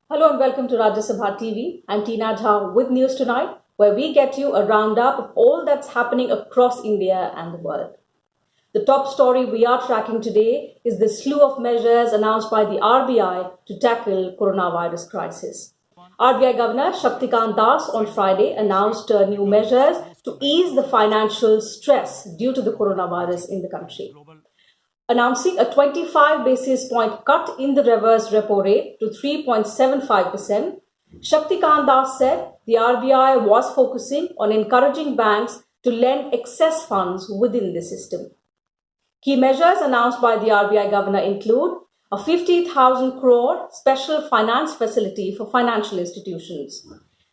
Hello and welcome to Rajya Sabha TV. I'm Tina Jha with News Tonight, where we get you a roundup of all that's happening across India and the world. The top story we are tracking today is the slew of measures announced by the RBI to tackle coronavirus crisis. RBI Governor Shaktikant Das on Friday announced new measures to ease the financial stress due to the coronavirus in the country. Announcing a 25 basis point cut in the reverse repo rate to 3.75%, Shaktikant Das said the RBI was focusing on encouraging banks to lend excess funds within the system. Key measures announced by the RBI governor include a 50,000 crore special finance facility for financial institutions.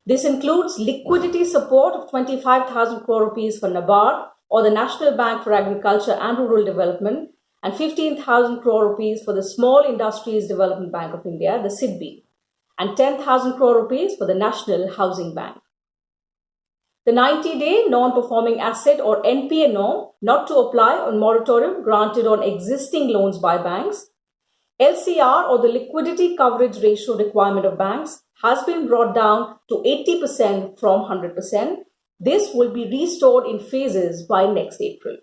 This includes liquidity support of 25,000 crore rupees for NABARD or the National Bank for Agriculture and Rural Development, and 15,000 crore rupees for the Small Industries Development Bank of India, the SIDBI, and 10,000 crore rupees for the National Housing Bank. The 90-day non-performing asset or NPA norm not to apply on moratorium granted on existing loans by banks. LCR or the liquidity coverage ratio requirement of banks has been brought down to 80% from 100%. This will be restored in phases by next April.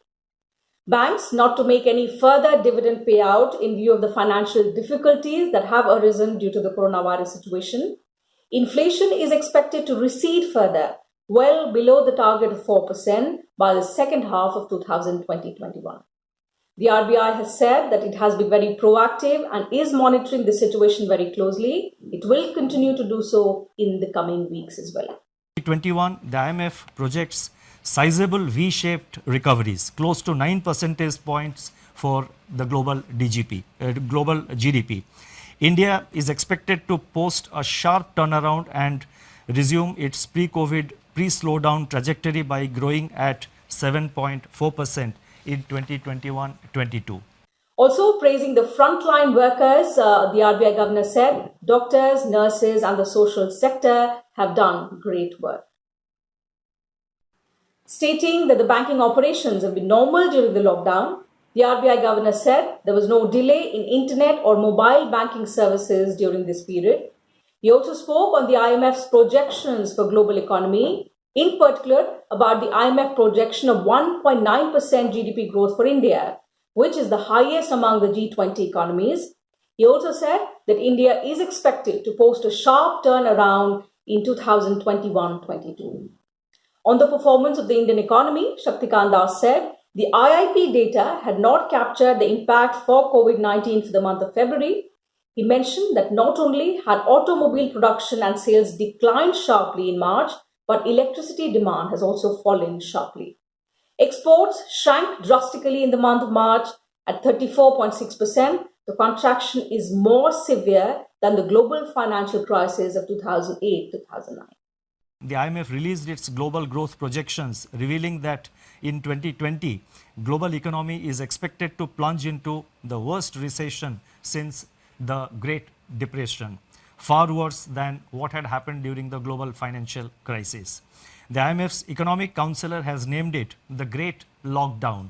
Banks not to make any further dividend payout in view of the financial difficulties that have arisen due to the coronavirus situation. Inflation is expected to recede further, well below the target of 4% by the second half of 2020-21. The RBI has said that it has been very proactive and is monitoring the situation very closely. It will continue to do so in the coming weeks as well. 2021, the IMF projects sizable V-shaped recoveries, close to 9 percentage points for the global GDP. India is expected to post a sharp turnaround and resume its pre-COVID, pre-slowdown trajectory by growing at 7.4% in 2021-22. Also praising the frontline workers, the RBI governor said doctors, nurses and the social sector have done great work. Stating that the banking operations have been normal during the lockdown, the RBI governor said there was no delay in internet or mobile banking services during this period. He also spoke on the IMF's projections for global economy, in particular about the IMF projection of 1.9% GDP growth for India, which is the highest among the G20 economies. He also said that India is expected to post a sharp turnaround in 2021-22. On the performance of the Indian economy, Shaktikant Das said the IIP data had not captured the impact for COVID-19 for the month of February. He mentioned that not only had automobile production and sales declined sharply in March, but electricity demand has also fallen sharply. Exports shrank drastically in the month of March at 34.6%. The contraction is more severe than the global financial crisis of 2008-2009. The IMF released its global growth projections, revealing that in 2020, global economy is expected to plunge into the worst recession since the Great Depression, far worse than what had happened during the global financial crisis. The IMF's economic counselor has named it the Great Lockdown,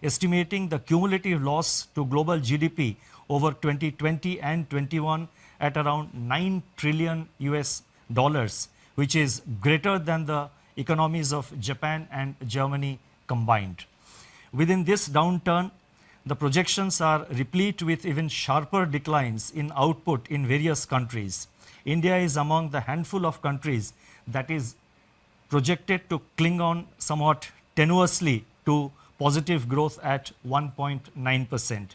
estimating the cumulative loss to global GDP over 2020 and 21 at around $9 trillion, which is greater than the economies of Japan and Germany combined. Within this downturn, the projections are replete with even sharper declines in output in various countries. India is among the handful of countries that is projected to cling on somewhat tenuously to positive growth at 1.9%.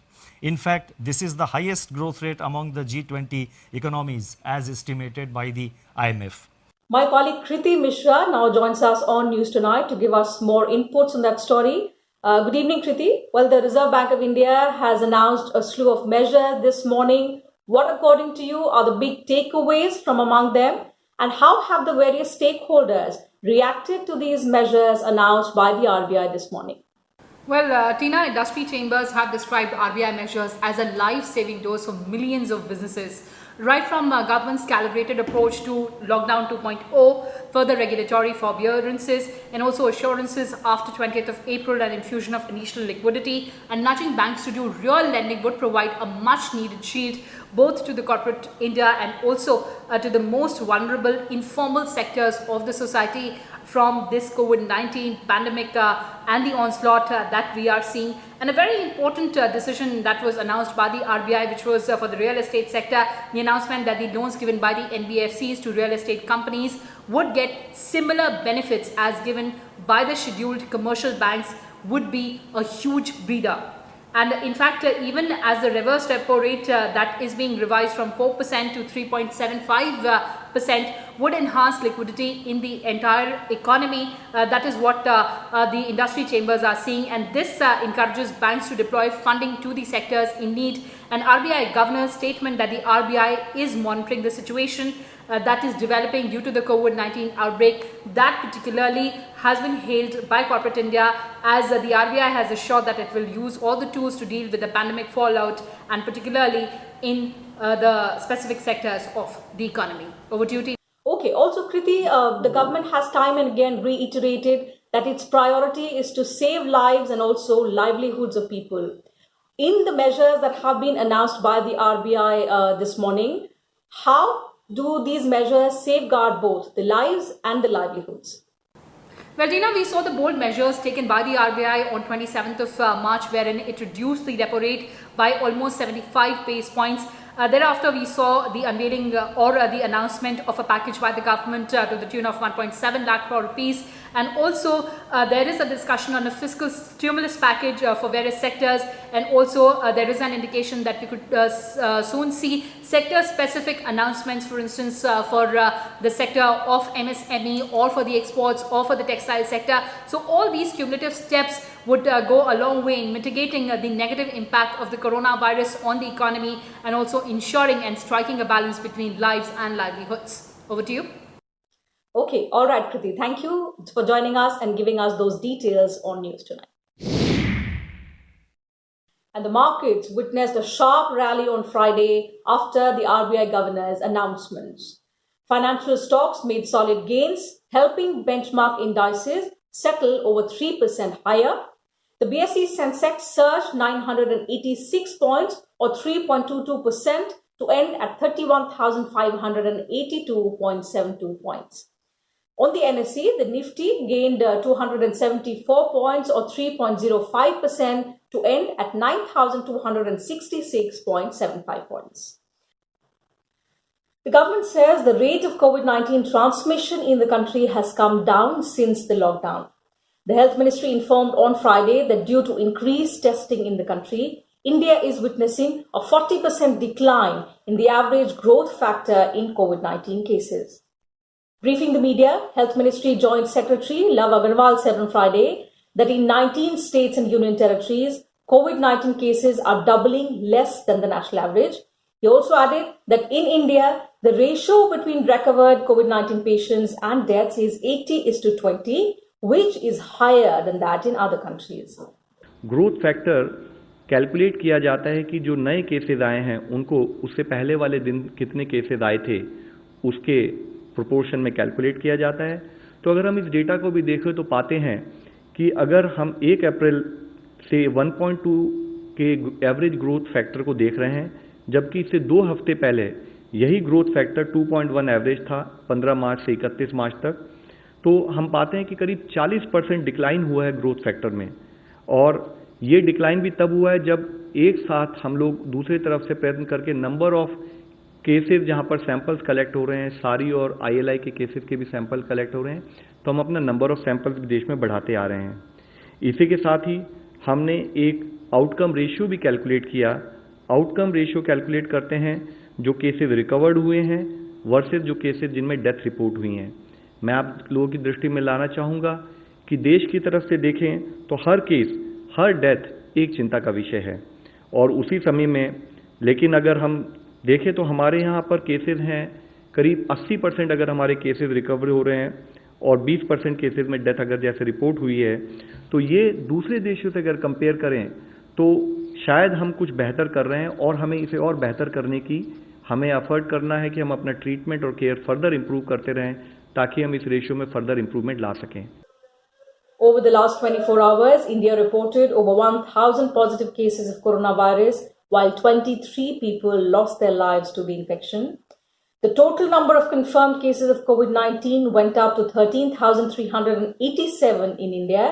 In fact, this is the highest growth rate among the G20 economies as estimated by the IMF. My colleague Kriti Mishra now joins us on News Tonight to give us more inputs on that story. Good evening, Kriti. Well, the Reserve Bank of India has announced a slew of measures this morning. What, according to you, are the big takeaways from among them? And how have the various stakeholders reacted to these measures announced by the RBI this morning? Well, Tina, industry chambers have described RBI measures as a life-saving dose for millions of businesses right from government's calibrated approach to lockdown 2.0, further regulatory forbearances, and also assurances after 20th of April and infusion of initial liquidity, and nudging banks to do real lending would provide a much needed shield both to the corporate India and also to the most vulnerable informal sectors of the society from this COVID-19 pandemic and the onslaught that we are seeing. And a very important decision that was announced by the RBI, which was for the real estate sector, the announcement that the loans given by the NBFCs to real estate companies would get similar benefits as given by the scheduled commercial banks would be a huge breather. And in fact, even as the reverse repo rate that is being revised from 4% to 3.75% would enhance liquidity in the entire economy. That is what the industry chambers are seeing, and this encourages banks to deploy funding to the sectors in need. And RBI governor's statement that the RBI is monitoring the situation that is developing due to the COVID-19 outbreak, that particularly has been hailed by corporate India, as the RBI has assured that it will use all the tools to deal with the pandemic fallout, and particularly in the specific sectors of the economy. Over to you, Tina. Okay, also Kriti, the government has time and again reiterated that its priority is to save lives and also livelihoods of people. In the measures that have been announced by the RBI this morning, how do these measures safeguard both the lives and the livelihoods? Well, Tina, we saw the bold measures taken by the RBI on 27th of March, wherein it reduced the repo rate by almost 75 base points. Thereafter, we saw the unveiling or the announcement of a package by the government to the tune of 1.7 lakh crore rupees. And also, there is a discussion on a fiscal stimulus package for various sectors. And also, there is an indication that we could soon see sector-specific announcements, for instance, for the sector of MSME or for the exports or for the textile sector. So, all these cumulative steps would go a long way in mitigating the negative impact of the coronavirus on the economy and also ensuring and striking a balance between lives and livelihoods. Over to you. Okay, all right, Kriti. Thank you for joining us and giving us those details on News Tonight. And the markets witnessed a sharp rally on Friday after the RBI governor's announcements. Financial stocks made solid gains, helping benchmark indices settle over 3% higher. The BSE Sensex surged 986 points or 3.22% to end at 31,582.72 points. On the NSE, the Nifty gained 274 points or 3.05% to end at 9,266.75 points. The government says the rate of COVID-19 transmission in the country has come down since the lockdown. The Health Ministry informed on Friday that due to increased testing in the country, India is witnessing a 40% decline in the average growth factor in COVID-19 cases. Briefing the media, Health Ministry Joint Secretary Love Agarwal said on Friday that in 19 states and union territories, COVID-19 cases are doubling less than the national average. He also added that in India, the ratio between recovered COVID-19 patients and deaths is 80:20, which is higher than that in other countries. Growth factor calculate किया जाता है कि जो नए cases आए हैं उनको उससे पहले वाले दिन कितने केसेस आए थे उसके प्रोपोर्शन में कैलकुलेट किया जाता है. तो अगर हम इस डेटा को भी देखें तो पाते हैं कि अगर हम 1 अप्रैल से 1.2 के एवरेज ग्रोथ फैक्टर को देख रहे हैं, जबकि इससे 2 हफ्ते पहले यही ग्रोथ फैक्टर 2.1 एवरेज था 15 मार्च से 31 मार्च तक, तो हम पाते हैं कि करीब 40% डिक्लाइन हुआ है ग्रोथ फैक्टर में. और ये डिक्लाइन भी तब हुआ है जब एक साथ हम लोग दूसरी तरफ से प्रयत्न करके नंबर ऑफ केसेस जहां पर सैंपल्स कलेक्ट हो रहे हैं, सारी और ILI के केसेस के भी सैंपल कलेक्ट हो रहे हैं, तो हम अपना नंबर ऑफ सैंपल्स भी देश में बढ़ाते आ रहे हैं. इसी के साथ ही हमने एक आउटकम रेशियो भी कैलकुलेट किया. आउटकम रेशियो कैलकुलेट करते हैं जो केसेस रिकवर्ड हुए हैं वर्सेस जो केसेस जिनमें डेथ रिपोर्ट हुई हैं. मैं आप लोगों की दृष्टि में लाना चाहूँगा कि देश की तरफ से देखें तो हर केस, हर डेथ एक चिंता का विषय है. और उसी समय में लेकिन अगर हम देखें तो हमारे यहाँ पर केसेस हैं करीब 80% अगर हमारे केसेस रिकवर हो रहे हैं और 20% केसेस में डेथ अगर जैसे रिपोर्ट हुई है, तो ये दूसरे देशों से अगर कंपेयर करें तो शायद हम कुछ बेहतर कर रहे हैं और हमें इसे और बेहतर करने की हमें एफर्ट करना है कि हम अपना ट्रीटमेंट और केयर फर्दर इंप्रूव करते रहें ताकि हम इस रेशियो में फर्दर इंप्रूवमेंट ला सकें। Over the last 24 hours, India reported over 1,000 positive cases of coronavirus, while 23 people lost their lives to the infection. The total number of confirmed cases of COVID-19 went up to 13,387 in India.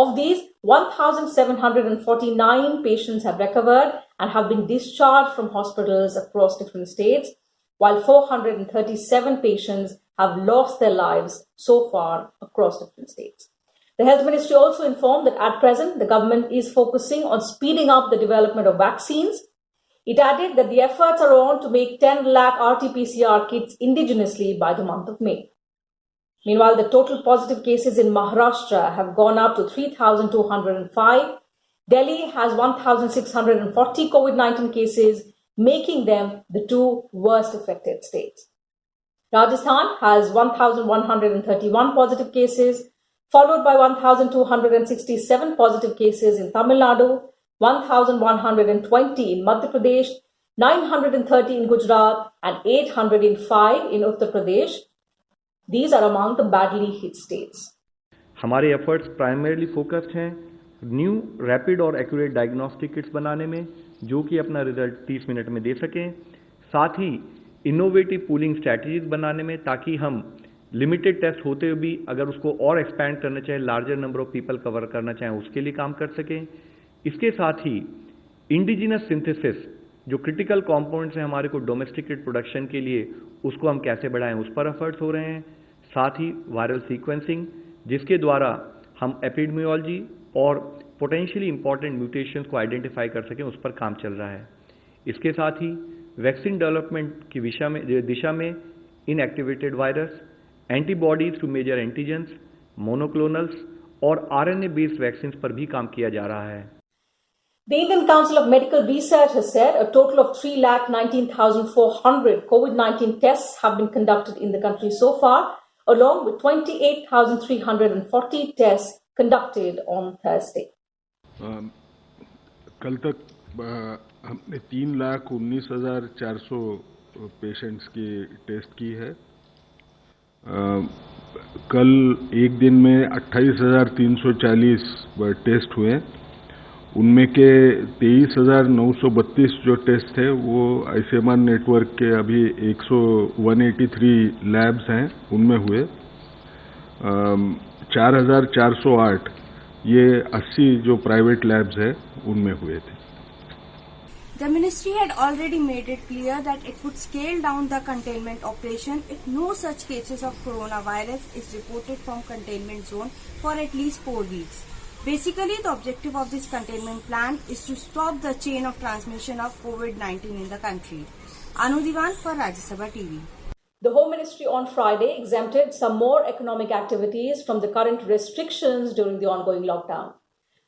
Of these, 1,749 patients have recovered and have been discharged from hospitals across different states, while 437 patients have lost their lives so far across different states. The Health Ministry also informed that at present, the government is focusing on speeding up the development of vaccines. It added that the efforts are on to make 10 lakh RT-PCR kits indigenously by the month of May. Meanwhile, the total positive cases in Maharashtra have gone up to 3,205. Delhi has 1,640 COVID-19 cases, making them the two worst affected states. Rajasthan has 1,131 positive cases, followed by 1,267 positive cases in Tamil Nadu, 1,120 in Madhya Pradesh, 930 in Gujarat, and 805 in Uttar Pradesh. These are among the badly hit states. हमारे efforts primarily focused हैं new rapid और accurate diagnostic kits बनाने में, जो कि अपना result 30 minute में दे सकें। साथ ही इनोवेटिव पूलिंग स्ट्रैटेजीज बनाने में, ताकि हम लिमिटेड टेस्ट होते हुए भी अगर उसको और एक्सपैंड करना चाहें, larger number of people cover करना चाहें, उसके लिए काम कर सकें। इसके साथ ही इंडिजिनस सिंथेसिस, जो क्रिटिकल कंपाउंड्स हैं हमारे को डोमेस्टिकेट प्रोडक्शन के लिए, उसको हम कैसे बढ़ाएं, उस पर एफर्ट्स हो रहे हैं। साथ ही वायरल सीक्वेंसिंग, जिसके द्वारा हम एपिडेमियोलॉजी और पोटेंशियली इंपॉर्टेंट म्यूटेशंस को आइडेंटिफाई कर सकें, उस पर काम चल रहा है। इसके साथ ही वैक्सीन डेवलपमेंट की दिशा में inactivated virus, antibodies to major antigens, monoclonals और आरएनए बेस्ड वैक्सीन पर भी काम किया जा रहा है। The Indian Council of Medical Research has said a total of 3,19,400 COVID-19 tests have been conducted in the country so far, along with 28,340 tests conducted on Thursday. कल तक हमने 3,19,400 पेशेंट्स की टेस्ट की है। कल एक दिन में 28,340 टेस्ट हुए, उनमें के 23,932 जो टेस्ट थे वो आईसीएमआर नेटवर्क के अभी 183 लैब्स हैं उनमें हुए। 4,408 ये 80 जो प्राइवेट लैब्स हैं उनमें हुए थे। The ministry had already made it clear that it would scale down the containment operation if no such cases of coronavirus is reported from containment zone for at least 4 weeks. Basically, the objective of this containment plan is to stop the chain of transmission of COVID-19 in the country. Anu Diwan for Rajya Sabha TV. The Home Ministry on Friday exempted some more economic activities from the current restrictions during the ongoing lockdown.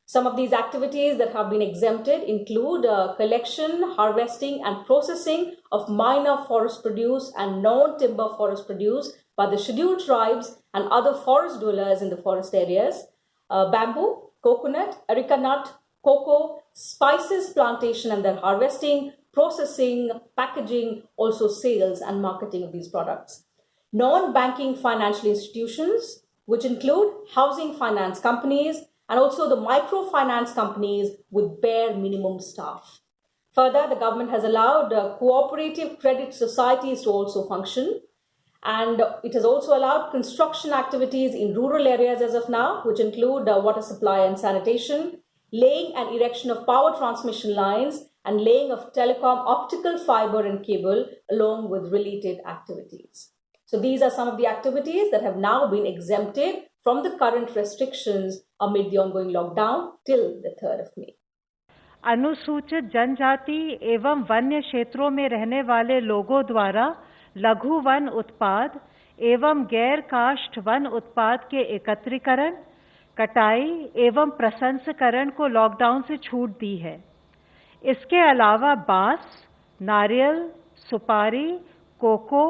Some of these activities that have been exempted include collection, harvesting and processing of minor forest produce and non-timber forest produce by the scheduled tribes and other forest dwellers in the forest areas, bamboo, coconut, areca nut, cocoa, spices plantation and their harvesting, processing, packaging, also sales and marketing of these products. Non-banking financial institutions, which include housing finance companies, and also the microfinance companies with bare minimum staff. Further, the government has allowed cooperative credit societies to also function, and it has also allowed construction activities in rural areas as of now, which include water supply and sanitation, laying and erection of power transmission lines, and laying of telecom optical fiber and cable, along with related activities. So these are some of the activities that have now been exempted from the current restrictions amid the ongoing lockdown till the 3rd of May. अनुसूचित जनजाति एवं वन्य क्षेत्रों में रहने वाले लोगों द्वारा लघु वन उत्पाद एवं गैर काष्ठ वन उत्पाद के एकत्रीकरण, कटाई एवं प्रसंस्करण को लॉकडाउन से छूट दी है। इसके अलावा बांस, नारियल, सुपारी, कोको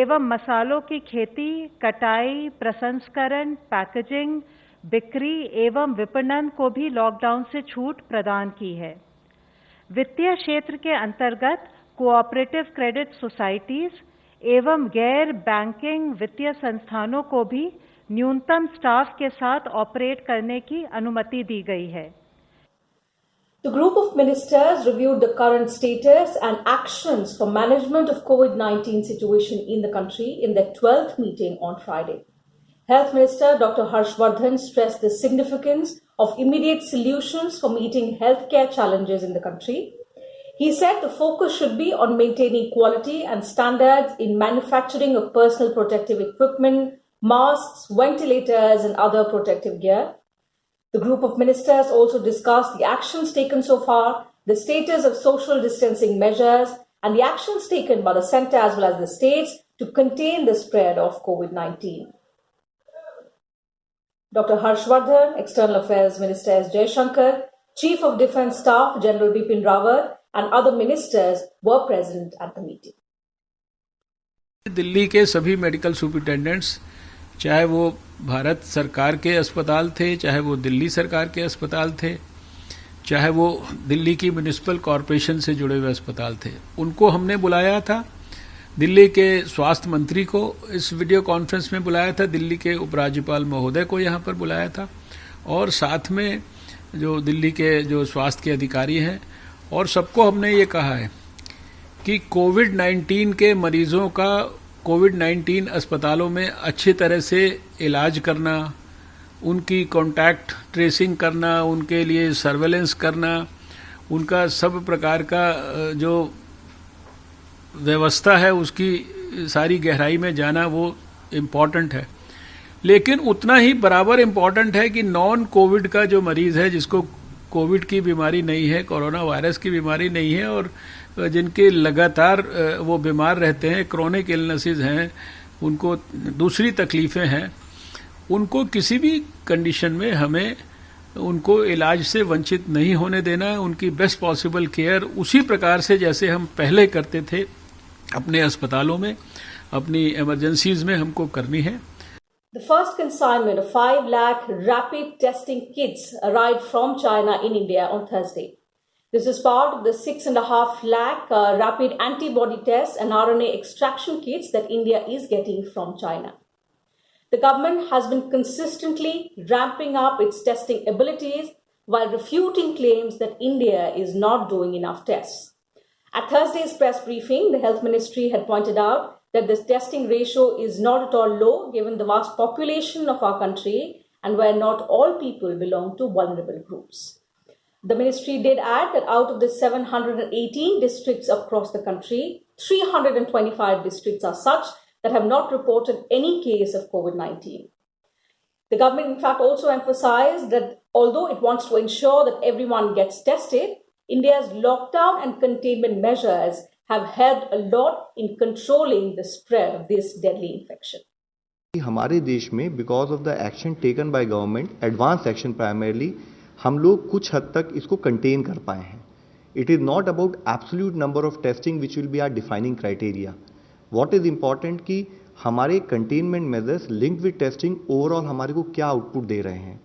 एवं मसालों की खेती, कटाई, प्रसंस्करण, पैकेजिंग, बिक्री एवं विपणन को भी लॉकडाउन से छूट प्रदान की है। वित्तीय क्षेत्र के अंतर्गत कोऑपरेटिव क्रेडिट सोसाइटीज एवं गैर बैंकिंग वित्तीय संस्थानों को भी न्यूनतम स्टाफ के साथ ऑपरेट करने की अनुमति दी गई है। The group of ministers reviewed the current status and actions for management of COVID-19 situation in the country in their 12th meeting on Friday. Health Minister Dr. Harshvardhan stressed the significance of immediate solutions for meeting healthcare challenges in the country. He said the focus should be on maintaining quality and standards in manufacturing of personal protective equipment, masks, ventilators, and other protective gear. The group of ministers also discussed the actions taken so far, the status of social distancing measures, and the actions taken by the centre as well as the states to contain the spread of COVID-19. Dr. Harshvardhan, External Affairs Minister S. Jaishankar, Chief of Defence Staff General Bipin Rawat, and other ministers were present at the meeting. Delhi के सभी medical superintendents, चाहे वो भारत सरकार के अस्पताल थे, चाहे वो दिल्ली सरकार के अस्पताल थे, चाहे वो दिल्ली की म्युनिसिपल कॉरपोरेशन से जुड़े हुए अस्पताल थे, उनको हमने बुलाया था। दिल्ली के स्वास्थ्य मंत्री को इस वीडियो कॉन्फ्रेंस में बुलाया था, दिल्ली के उपराज्यपाल महोदय को यहाँ पर बुलाया था, और साथ में जो दिल्ली के जो स्वास्थ्य के अधिकारी हैं, और सबको हमने ये कहा है कि कोविड-19 के मरीजों का कोविड-19 अस्पतालों में अच्छी तरह से इलाज करना, उनकी कॉन्टैक्ट ट्रेसिंग करना, उनके लिए सर्वेलेंस करना, उनका सब प्रकार का जो व्यवस्था है उसकी सारी गहराई में जाना वो इम्पॉर्टेंट है। लेकिन उतना ही बराबर इम्पॉर्टेंट है कि नॉन कोविड का जो मरीज़ है, जिसको कोविड की बीमारी नहीं है, कोरोना वायरस की बीमारी नहीं है, और जिनके लगातार वो बीमार रहते हैं, क्रोनिक इलनेसेस हैं, उनको दूसरी तकलीफ़ें हैं, उनको किसी भी कंडीशन में हमें उनको इलाज से वंचित नहीं होने देना है। उनकी बेस्ट पॉसिबल केयर उसी प्रकार से जैसे हम पहले करते थे अपने अस्पतालों में, अपनी इमरजेंसीज में हमको करनी है। The first consignment of 5 lakh rapid testing kits arrived from China in India on Thursday. This is part of the 6.5 lakh rapid antibody tests and RNA extraction kits that India is getting from China. The government has been consistently ramping up its testing abilities while refuting claims that India is not doing enough tests. At Thursday's press briefing, the Health Ministry had pointed out that this testing ratio is not at all low given the vast population of our country and where not all people belong to vulnerable groups. The ministry did add that out of the 718 districts across the country, 325 districts are such that have not reported any case of COVID-19. The government, in fact, also emphasized that although it wants to ensure that everyone gets tested, India's lockdown and containment measures have helped a lot in controlling the spread of this deadly infection. हमारे देश में because of the action taken by government, advanced action primarily, हम लोग कुछ हद तक इसको contain कर पाए हैं. It is not about absolute number of testing which will be our defining criteria. What is important कि हमारे containment measures linked with testing overall हमारे को क्या output दे रहे हैं.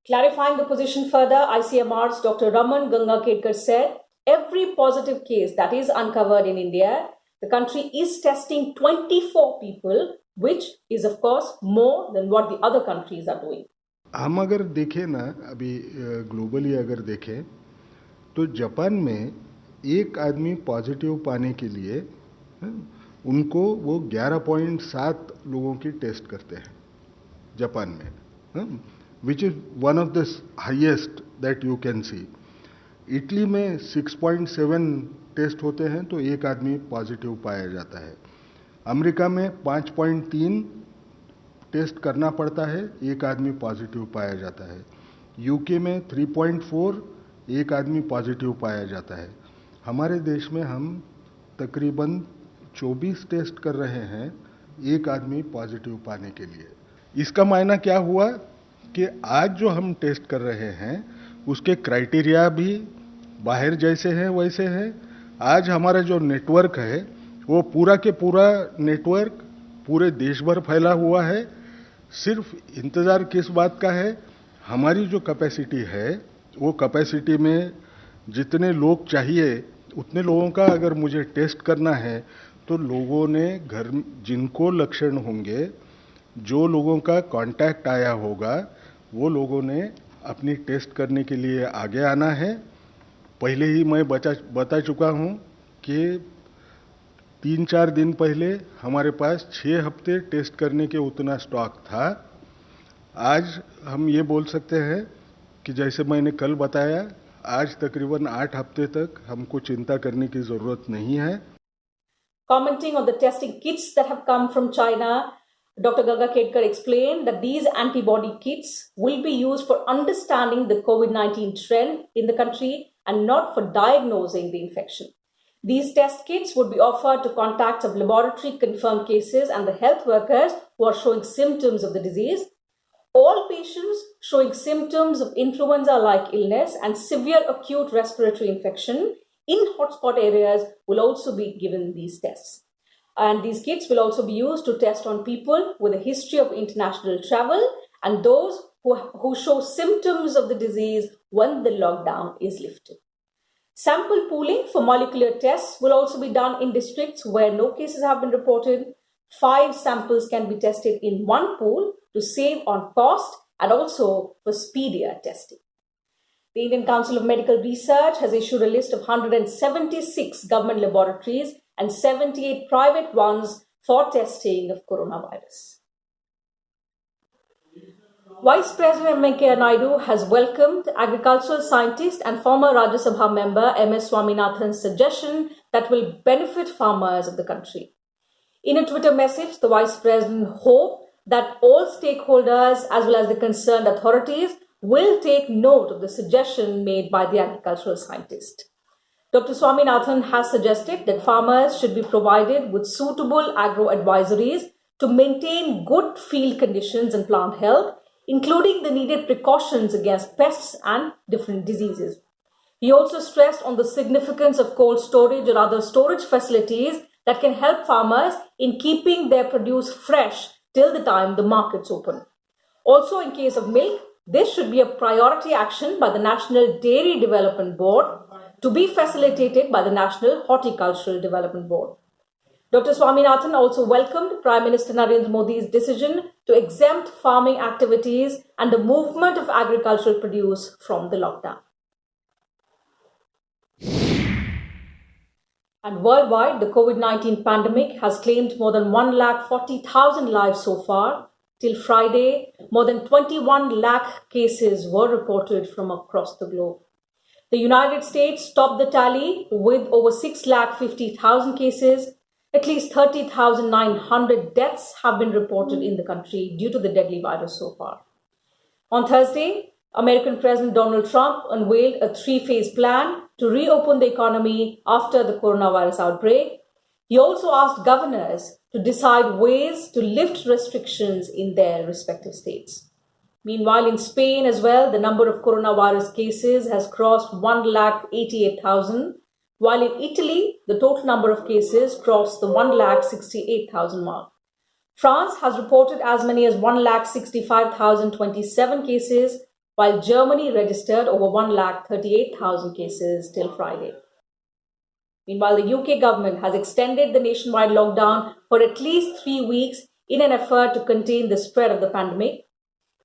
Clarifying the position further, ICMR's Dr. Raman Gangakedkar said, every positive case that is uncovered in India, the country is testing 24 people, which is of course more than what the other countries are doing. हम अगर देखें ना, अभी globally अगर देखें तो Japan में एक आदमी पॉजिटिव पाने के लिए उनको वो 11.7 लोगों की टेस्ट करते हैं जापान में, which is one of the highest that you can see. Italy में 6.7 टेस्ट होते हैं तो एक आदमी पॉजिटिव पाया जाता है. अमेरिका में 5.3 टेस्ट करना पड़ता है, एक आदमी पॉजिटिव पाया जाता है. यूके में 3.4 एक आदमी पॉजिटिव पाया जाता है. हमारे देश में हम तकरीबन 24 टेस्ट कर रहे हैं एक आदमी पॉजिटिव पाने के लिए. इसका मायना क्या हुआ कि आज जो हम टेस्ट कर रहे हैं उसके क्राइटेरिया भी बाहर जैसे हैं वैसे हैं. आज हमारा जो नेटवर्क है वो पूरा के पूरा नेटवर्क पूरे देश भर फैला हुआ है. सिर्फ इंतज़ार किस बात का है, हमारी जो कैपेसिटी है वो कैपेसिटी में जितने लोग चाहिए उतने लोगों का अगर मुझे टेस्ट करना है तो लोगों ने घर जिनको लक्षण होंगे, जो लोगों का कांटेक्ट आया होगा, वो लोगों ने अपनी टेस्ट करने के लिए आगे आना है। पहले ही मैं बता चुका हूं कि 3-4 दिन पहले हमारे पास 6 हफ्ते टेस्ट करने के उतना स्टॉक था। आज हम ये बोल सकते हैं कि जैसे मैंने कल बताया, आज तकरीबन 8 हफ्ते तक हमको चिंता करने की जरूरत नहीं है। Commenting on the testing kits that have come from China, Dr. Ganga Kedkar explained that these antibody kits will be used for understanding the COVID-19 trend in the country and not for diagnosing the infection. These test kits would be offered to contacts of laboratory confirmed cases and the health workers who are showing symptoms of the disease. All patients showing symptoms of influenza-like illness and severe acute respiratory infection in hotspot areas will also be given these tests. And these kits will also be used to test on people with a history of international travel and those who show symptoms of the disease when the lockdown is lifted. Sample pooling for molecular tests will also be done in districts where no cases have been reported. 5 samples can be tested in one pool to save on cost and also for speedier testing. The Indian Council of Medical Research has issued a list of 176 government laboratories and 78 private ones for testing of coronavirus. Vice President Venkaiah Naidu has welcomed agricultural scientist and former Rajya Sabha member M.S. Swaminathan's suggestion that will benefit farmers of the country. In a Twitter message, the Vice President hoped that all stakeholders as well as the concerned authorities will take note of the suggestion made by the agricultural scientist. Dr. Swaminathan has suggested that farmers should be provided with suitable agro-advisories to maintain good field conditions and plant health, including the needed precautions against pests and different diseases. He also stressed on the significance of cold storage or other storage facilities that can help farmers in keeping their produce fresh till the time the markets open. Also, in case of milk, this should be a priority action by the National Dairy Development Board to be facilitated by the National Horticultural Development Board. Dr. Swaminathan also welcomed Prime Minister Narendra Modi's decision to exempt farming activities and the movement of agricultural produce from the lockdown. And worldwide, the COVID-19 pandemic has claimed more than 140,000 lives so far. Till Friday, more than 21 lakh cases were reported from across the globe. The United States topped the tally with over 650,000 cases. At least 30,900 deaths have been reported in the country due to the deadly virus so far. On Thursday, American President Donald Trump unveiled a 3-phase plan to reopen the economy after the coronavirus outbreak. He also asked governors to decide ways to lift restrictions in their respective states. Meanwhile, in Spain as well, the number of coronavirus cases has crossed 188,000, while in Italy, the total number of cases crossed the 168,000 mark. France has reported as many as 165,027 cases, while Germany registered over 138,000 cases till Friday. Meanwhile, the UK government has extended the nationwide lockdown for at least 3 weeks in an effort to contain the spread of the pandemic.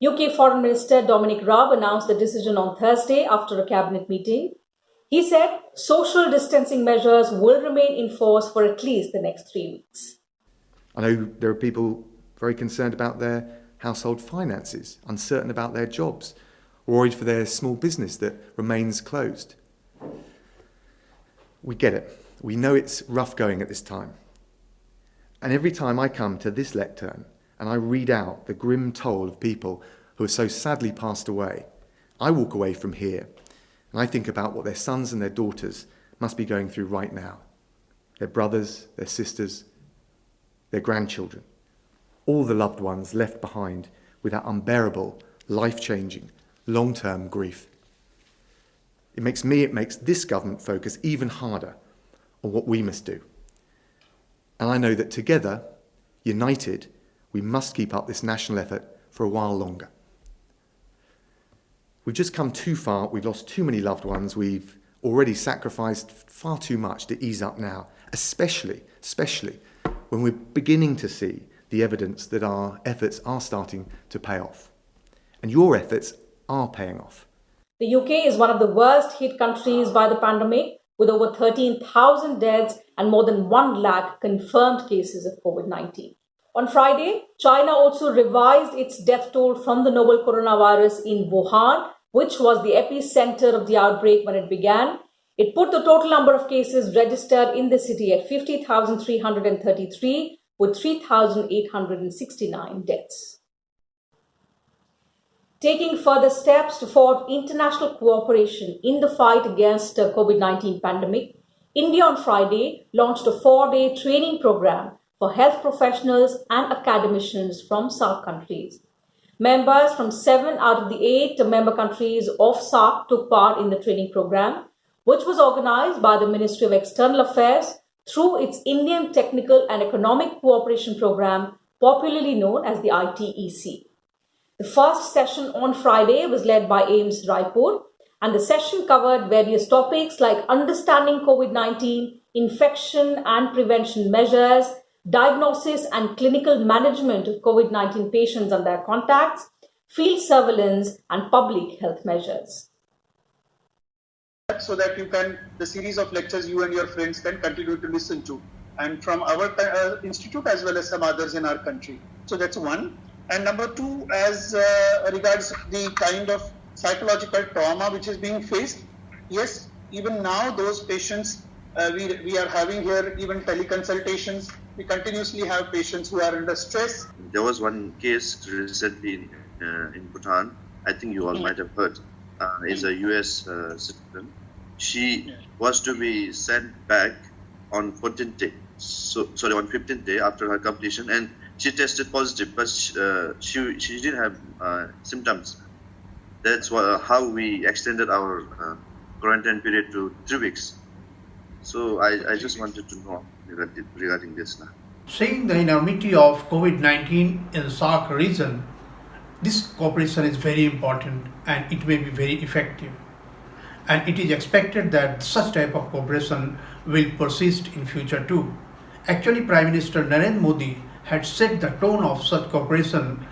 UK Foreign Minister Dominic Raab announced the decision on Thursday after a cabinet meeting. He said social distancing measures will remain in force for at least the next 3 weeks. I know there are people very concerned about their household finances, uncertain about their jobs, worried for their small business that remains closed. We get it. We know it's rough going at this time. And every time I come to this lectern and I read out the grim toll of people who have so sadly passed away, I walk away from here and I think about what their sons and their daughters must be going through right now. Their brothers, their sisters, their grandchildren, all the loved ones left behind with that unbearable, life-changing, long-term grief. It makes this government focus even harder on what we must do. And I know that together, united, we must keep up this national effort for a while longer. We've just come too far, we've lost too many loved ones, we've already sacrificed far too much to ease up now, especially when we're beginning to see the evidence that our efforts are starting to pay off. And your efforts are paying off. The UK is one of the worst hit countries by the pandemic, with over 13,000 deaths and more than 1 lakh confirmed cases of COVID-19. On Friday, China also revised its death toll from the novel coronavirus in Wuhan, which was the epicenter of the outbreak when it began. It put the total number of cases registered in the city at 50,333, with 3,869 deaths. Taking further steps to forge international cooperation in the fight against the COVID-19 pandemic, India on Friday launched a 4-day training program for health professionals and academicians from SAARC countries. Members from 7 out of the 8 member countries of SAARC took part in the training program, which was organized by the Ministry of External Affairs through its Indian Technical and Economic Cooperation Program, popularly known as the ITEC. The first session on Friday was led by AIIMS Raipur, and the session covered various topics like understanding COVID-19, infection and prevention measures, diagnosis and clinical management of COVID-19 patients and their contacts, field surveillance, and public health measures. So that the series of lectures you and your friends can continue to listen to, and from our institute as well as some others in our country. So that's one. And number two, as regards the kind of psychological trauma which is being faced, yes, even now those patients we are having here, even teleconsultations, we continuously have patients who are under stress. There was one case recently in Bhutan, I think you all might have heard, is a US citizen. She was to be sent back on 14th day, on 15th day after her completion, and she tested positive, but she didn't have symptoms. That's how we extended our quarantine period to 3 weeks. So I just wanted to know regarding this now. Seeing the enormity of COVID-19 in the SAARC region, this cooperation is very important and it may be very effective. And it is expected that such type of cooperation will persist in future too. Actually, Prime Minister Narendra Modi had set the tone of such cooperation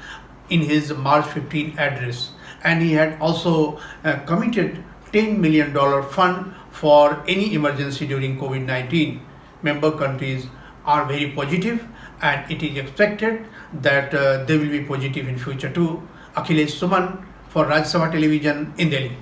in his March 15 address, and he had also committed $10 million fund for any emergency during COVID-19. Member countries are very positive, and it is expected that they will be positive in future too. Akhilesh Suman for Rajya Sabha Television in Delhi.